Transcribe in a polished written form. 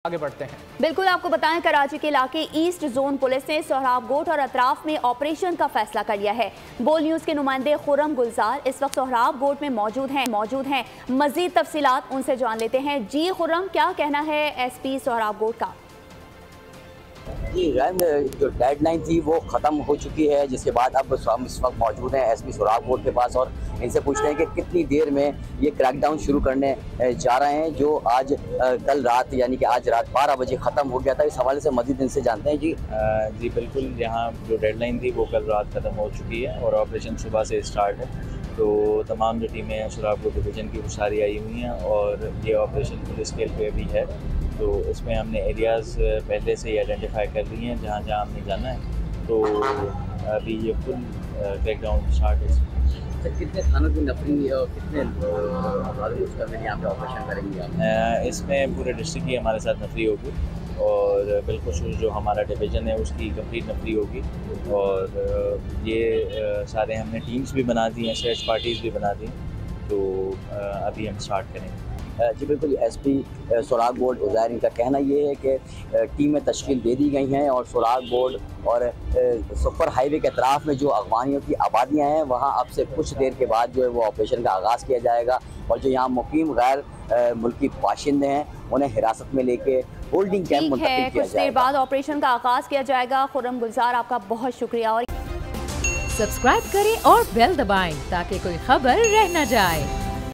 आगे बढ़ते हैं। बिल्कुल आपको बताएं, कराची के इलाके ईस्ट जोन पुलिस ने सोहराबगोट और अतराफ में ऑपरेशन का फैसला कर लिया है। बोल न्यूज के नुमाइंदे खुर्रम गुलजार इस वक्त सोहराबगोट में मौजूद हैं। मजीद तफसीलात उनसे जान लेते हैं। जी खुर्रम, क्या कहना है एसपी सोहराबगोट का? जी जो डेडलाइन थी वो ख़त्म हो चुकी है, जिसके बाद अब हम इस वक्त मौजूद हैं एसपी सोहराबगोट के पास और इनसे पूछते हैं कि कितनी देर में ये क्रैकडाउन शुरू करने जा रहे हैं, जो आज कल रात यानी कि आज रात 12 बजे ख़त्म हो गया था। इस हवाले से मज़ीद इनसे जानते हैं। जी बिल्कुल, यहाँ जो डेडलाइन थी वो कल रात ख़त्म हो चुकी है और ऑपरेशन सुबह से स्टार्ट है। तो तमाम जो टीमें सोहराबगोट डिवीज़न की वो सारी आई हुई हैं और ये ऑपरेशन फुल स्केल पे भी है। तो इसमें हमने एरियाज़ पहले से ही आइडेंटिफाई कर ली हैं जहाँ जहाँ हमने जाना है। तो अभी ये फुल क्रैकडाउन स्टार्ट है। सर, कितने थानों की नफरी और कितने यहाँ पे ऑपरेशन करेंगे आप? इसमें पूरे डिस्ट्रिक्ट की हमारे साथ नफरी होगी और बिलखुसूस जो हमारा डिवीज़न है उसकी कंप्लीट नफरी होगी। और ये सारे हमने टीम्स भी बना दी हैं, सर्च पार्टीज़ भी बना दी हैं। तो अभी हम स्टार्ट करेंगे। जी बिल्कुल, एसपी सोहराबगोट उज़ैर, इनका कहना ये है कि टीमें तश्कील दे दी गई हैं और सोहराबगोट और सुपर हाईवे के अतराफ़ में जो अगवानियों की आबादियाँ हैं वहाँ अब से कुछ देर के बाद जो है वो ऑपरेशन का आगाज़ किया जाएगा और जो यहाँ मुकीम गैर मुल्की बाशिंदे हैं उन्हें हिरासत में लेके होल्डिंग कैंप मुंतकिल किया जाएगा। कुछ देर बाद ऑपरेशन का आगाज़ किया जाएगा। खुर्रम गुलजार, आपका बहुत शुक्रिया। और सब्सक्राइब करें और बेल दबाएं ताकि कोई खबर रह न जाए।